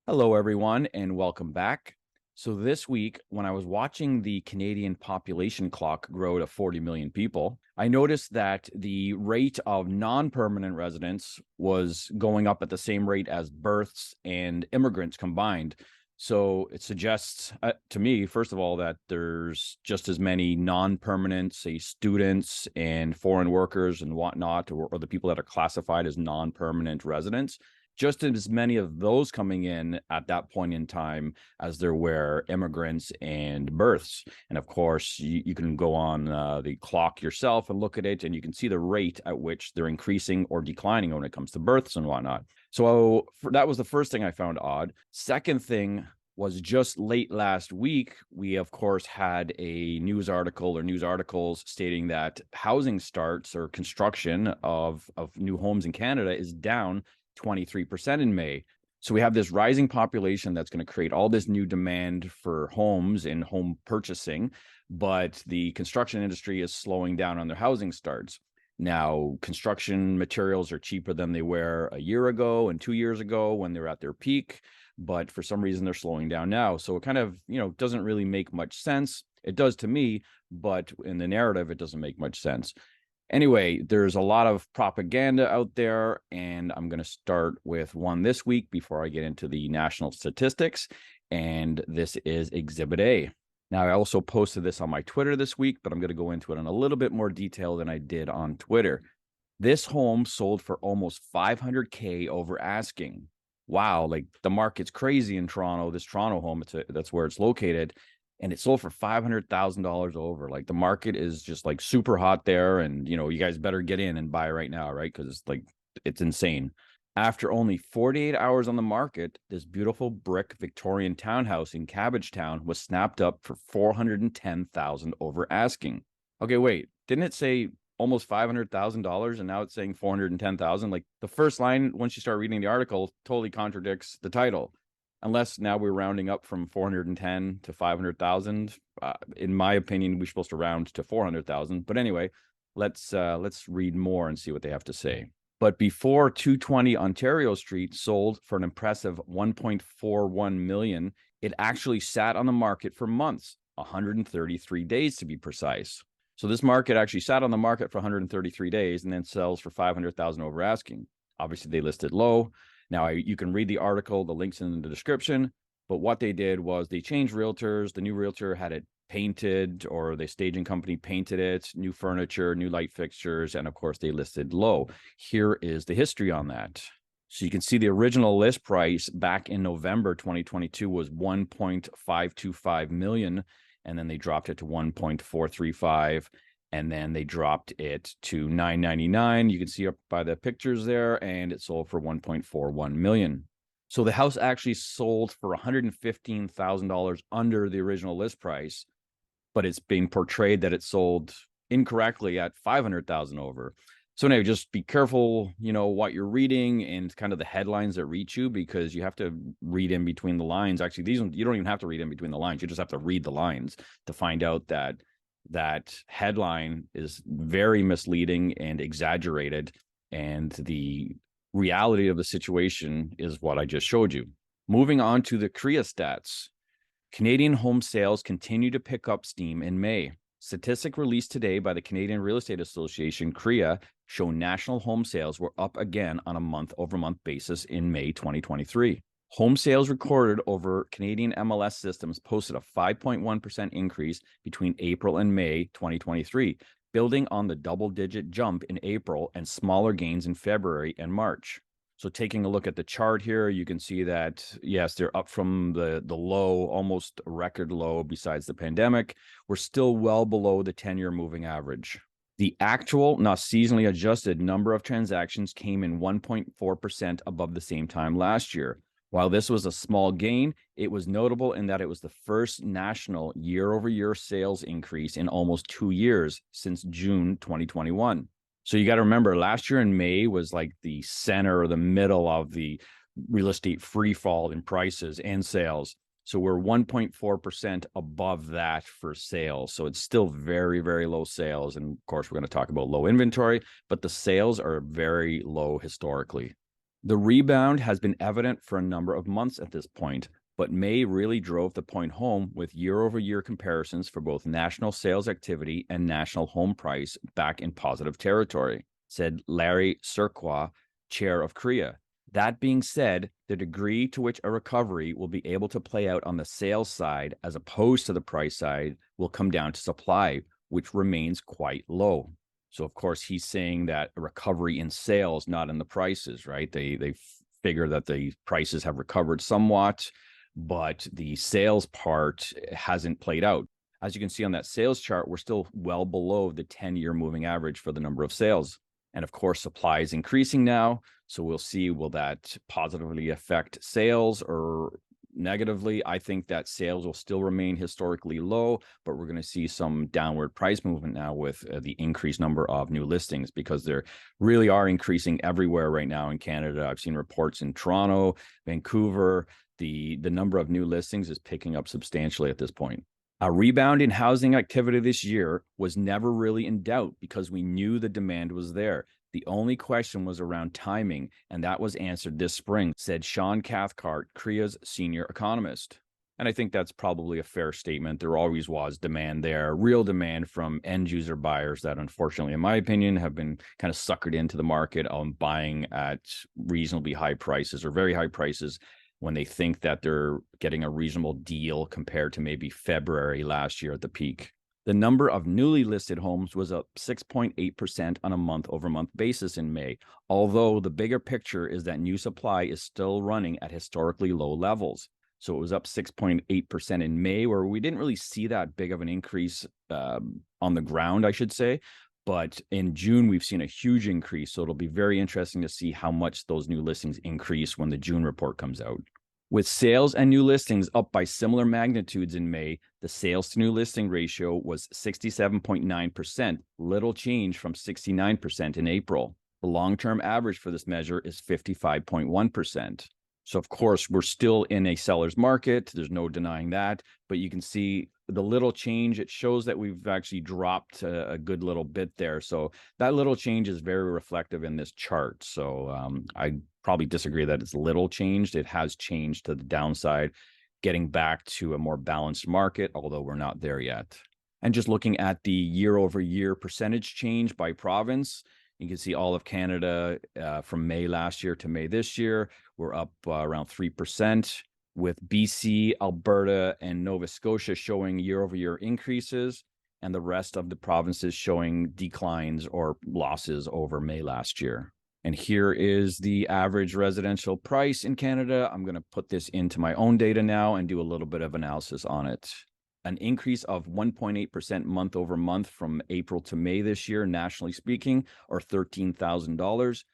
Hello, everyone, and welcome back. So, this week, when I was watching the Canadian population clock grow to 40 million people, I noticed that the rate of non permanent residents was going up at the same rate as births and immigrants combined. So, it suggests to me, first of all, that there's just as many non permanent, say, students and foreign workers and whatnot, or the people that are classified as non permanent residents, just as many of those coming in at that point in time as there were immigrants and births. And of course, you can go on the clock yourself and look at it, and you can see the rate at which they're increasing or declining when it comes to births and whatnot. So that was the first thing I found odd. Second thing was just late last week, we of course had a news article or news articles stating that housing starts or construction of new homes in Canada is down 23% in May. So we have this rising population that's going to create all this new demand for homes and home purchasing, but the construction industry is slowing down on their housing starts. Now, construction materials are cheaper than they were a year ago and 2 years ago when they're at their peak, but for some reason they're slowing down now. So it kind of, doesn't really make much sense. It does to me, but in the narrative, it doesn't make much sense. Anyway, there's a lot of propaganda out there, and I'm going to start with one this week before I get into the national statistics. And this is Exhibit A. Now, I also posted this on my Twitter this week, but I'm going to go into it in a little bit more detail than I did on Twitter. This home sold for almost $500K over asking. Wow, like the market's crazy in Toronto. This Toronto home, that's where it's located, and it sold for $500,000 over. Like the market is just like super hot there, and you guys better get in and buy right now, right? Because it's insane. After only 48 hours on the market, this beautiful brick Victorian townhouse in Cabbagetown was snapped up for $410,000 over asking. Okay, wait, didn't it say almost $500,000 and now it's saying 410,000? Like the first line, once you start reading the article, totally contradicts the title. Unless now we're rounding up from 410 to 500,000. In my opinion, we're supposed to round to 400,000. But anyway, let's read more and see what they have to say. But before 220 Ontario Street sold for an impressive 1.41 million, it actually sat on the market for months, 133 days to be precise. So this market actually sat on the market for 133 days and then sells for 500,000 over asking. Obviously, they listed low. Now, you can read the article, the link's in the description, but what they did was they changed realtors. The new realtor had it painted, or the staging company painted it, new furniture, new light fixtures, and of course, they listed low. Here is the history on that. So you can see the original list price back in November 2022 was 1.525 million, and then they dropped it to 1.435, and then they dropped it to $999. You can see up by the pictures there, and it sold for $1.41 million. So the house actually sold for $115,000 under the original list price, but it's being portrayed that it sold incorrectly at $500,000 over. So anyway, just be careful, what you're reading and kind of the headlines that reach you, because you have to read in between the lines. Actually, these ones, you don't even have to read in between the lines. You just have to read the lines to find out that headline is very misleading and exaggerated, and the reality of the situation is what I just showed you. Moving on to the CREA stats. Canadian home sales continue to pick up steam in May. Statistic released today by the Canadian Real Estate Association, CREA, show national home sales were up again on a month-over-month basis in May 2023. Home sales recorded over Canadian MLS systems posted a 5.1% increase between April and May 2023, building on the double-digit jump in April and smaller gains in February and March. So taking a look at the chart here, you can see that, yes, they're up from the low, almost a record low besides the pandemic. We're still well below the 10-year moving average. The actual, not seasonally adjusted, number of transactions came in 1.4% above the same time last year. While this was a small gain, it was notable in that it was the first national year-over-year sales increase in almost 2 years since June 2021. So you got to remember, last year in May was like the center or the middle of the real estate free fall in prices and sales. So we're 1.4% above that for sales. So it's still very, very low sales. And of course, we're going to talk about low inventory, but the sales are very low historically. The rebound has been evident for a number of months at this point, but May really drove the point home with year-over-year comparisons for both national sales activity and national home price back in positive territory, said Larry Surqua, chair of CREA. That being said, the degree to which a recovery will be able to play out on the sales side as opposed to the price side will come down to supply, which remains quite low. So, of course, he's saying that a recovery in sales, not in the prices, right? They figure that the prices have recovered somewhat, but the sales part hasn't played out. As you can see on that sales chart, we're still well below the 10-year moving average for the number of sales. And of course, supply is increasing now. So we'll see, will that positively affect sales or negatively? I think that sales will still remain historically low, but we're going to see some downward price movement now with the increased number of new listings, because there really are increasing everywhere right now in Canada. I've seen reports in Toronto, Vancouver. The number of new listings is picking up substantially at this point. A rebound in housing activity this year was never really in doubt because we knew the demand was there. The only question was around timing, and that was answered this spring, said Sean Cathcart, CREA's senior economist. And I think that's probably a fair statement. There always was demand there, real demand from end user buyers that, unfortunately, in my opinion, have been kind of suckered into the market on buying at reasonably high prices or very high prices when they think that they're getting a reasonable deal compared to maybe February last year at the peak. The number of newly listed homes was up 6.8% on a month-over-month basis in May, although the bigger picture is that new supply is still running at historically low levels. So it was up 6.8% in May, where we didn't really see that big of an increase on the ground, I should say. But in June, we've seen a huge increase. So it'll be very interesting to see how much those new listings increase when the June report comes out. With sales and new listings up by similar magnitudes in May, the sales to new listing ratio was 67.9%, little change from 69% in April. The long-term average for this measure is 55.1%. So, of course, we're still in a seller's market. There's no denying that. But you can see the little change. It shows that we've actually dropped a good little bit there. So that little change is very reflective in this chart. So I probably disagree that it's little changed. It has changed to the downside, getting back to a more balanced market, although we're not there yet. And just looking at the year-over-year percentage change by province, you can see all of Canada from May last year to May this year. We're up around 3%, with BC, Alberta, and Nova Scotia showing year-over-year increases, and the rest of the provinces showing declines or losses over May last year. And here is the average residential price in Canada. I'm going to put this into my own data now and do a little bit of analysis on it. An increase of 1.8% month over month from April to May this year, nationally speaking, or $13,000.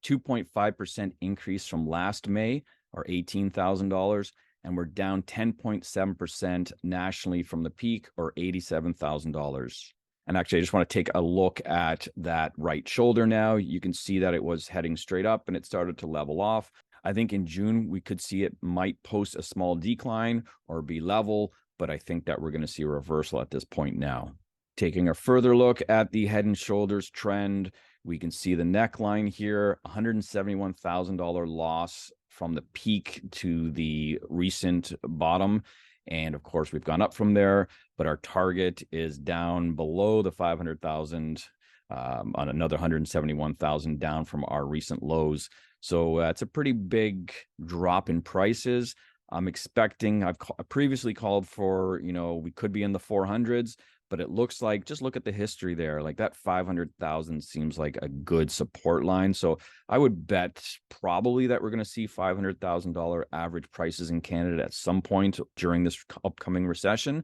2.5% increase from last May, or $18,000. And we're down 10.7% nationally from the peak, or $87,000. And actually, I just want to take a look at that right shoulder now. You can see that it was heading straight up and it started to level off. I think in June, we could see it might post a small decline or be level, but I think that we're going to see a reversal at this point now. Taking a further look at the head and shoulders trend, we can see the neckline here, $171,000 loss from the peak to the recent bottom. And of course, we've gone up from there, but our target is down below the 500,000 on another 171,000 down from our recent lows. So it's a pretty big drop in prices. I'm expecting, I've previously called for, we could be in the 400s, but it looks like, just look at the history there, like that 500,000 seems like a good support line. So I would bet probably that we're going to see $500,000 average prices in Canada at some point during this upcoming recession.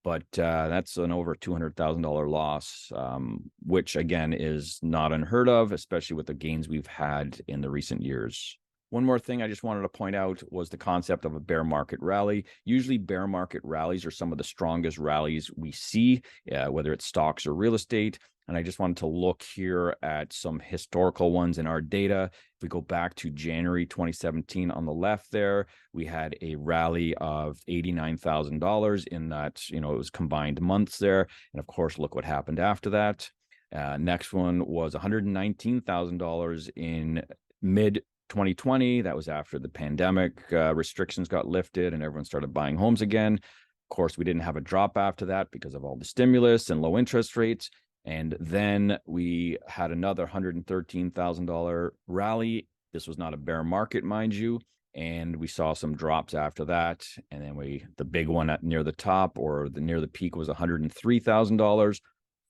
But that's an over $200,000 loss, which again is not unheard of, especially with the gains we've had in the recent years. One more thing I just wanted to point out was the concept of a bear market rally. Usually bear market rallies are some of the strongest rallies we see, whether it's stocks or real estate. And I just wanted to look here at some historical ones in our data. If we go back to January 2017 on the left there, we had a rally of $89,000 in that, it was combined months there. And of course, look what happened after that. Next one was $119,000 in mid 2020, that was after the pandemic restrictions got lifted and everyone started buying homes again. Of course, we didn't have a drop after that because of all the stimulus and low interest rates. And then we had another $113,000 rally. This was not a bear market, mind you. And we saw some drops after that. And then the big one at near the top or near the peak was $103,000,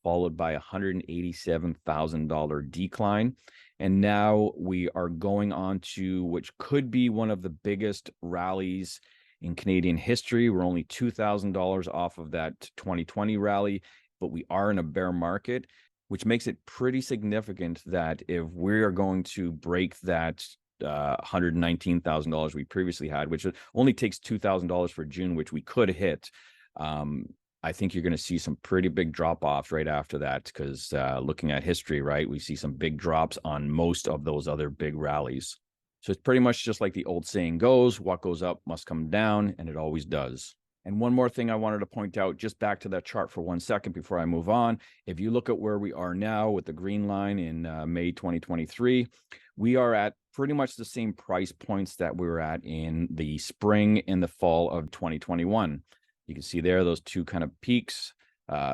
followed by a $187,000 decline. And now we are going on to which could be one of the biggest rallies in Canadian history. We're only $2,000 off of that 2020 rally, but we are in a bear market, which makes it pretty significant that if we are going to break that $119,000 we previously had, which only takes $2,000 for June, which we could hit, I think you're going to see some pretty big drop-offs right after that because looking at history, right, we see some big drops on most of those other big rallies. So it's pretty much just like the old saying goes, what goes up must come down, and it always does. And one more thing I wanted to point out, just back to that chart for 1 second before I move on. If you look at where we are now with the green line in May 2023, we are at pretty much the same price points that we were at in the spring and the fall of 2021. You can see there those two kind of peaks,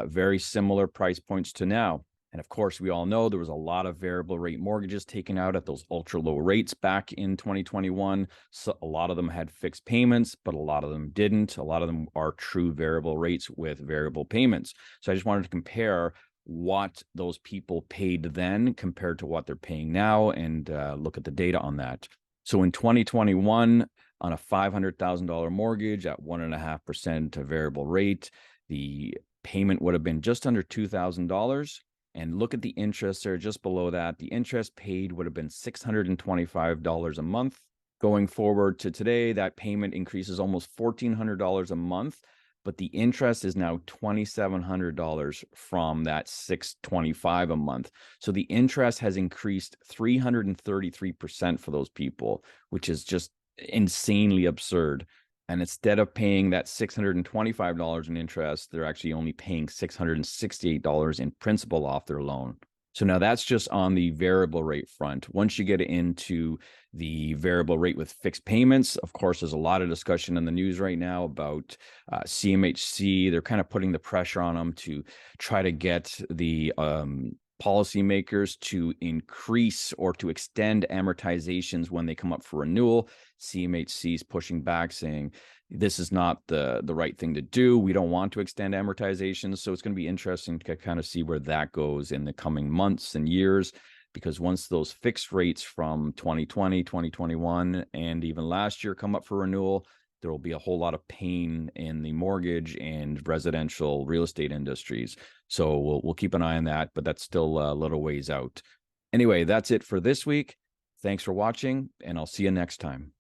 very similar price points to now. And of course, we all know there was a lot of variable rate mortgages taken out at those ultra low rates back in 2021. So a lot of them had fixed payments, but a lot of them didn't. A lot of them are true variable rates with variable payments. So I just wanted to compare what those people paid then compared to what they're paying now and look at the data on that. So in 2021, on a $500,000 mortgage at 1.5% variable rate, the payment would have been just under $2,000. And look at the interest there just below that. The interest paid would have been $625 a month. Going forward to today, that payment increases almost $1,400 a month, but the interest is now $2,700 from that $625 a month. So the interest has increased 333% for those people, which is just insanely absurd. And instead of paying that $625 in interest, they're actually only paying $668 in principal off their loan. So now that's just on the variable rate front. Once you get into the variable rate with fixed payments, of course, there's a lot of discussion in the news right now about CMHC. They're kind of putting the pressure on them to try to get the policymakers to increase or to extend amortizations when they come up for renewal. CMHC is pushing back, saying this is not the right thing to do. We don't want to extend amortizations. So it's going to be interesting to kind of see where that goes in the coming months and years, because once those fixed rates from 2020, 2021, and even last year come up for renewal, there will be a whole lot of pain in the mortgage and residential real estate industries. So we'll keep an eye on that, but that's still a little ways out. Anyway, that's it for this week. Thanks for watching, and I'll see you next time.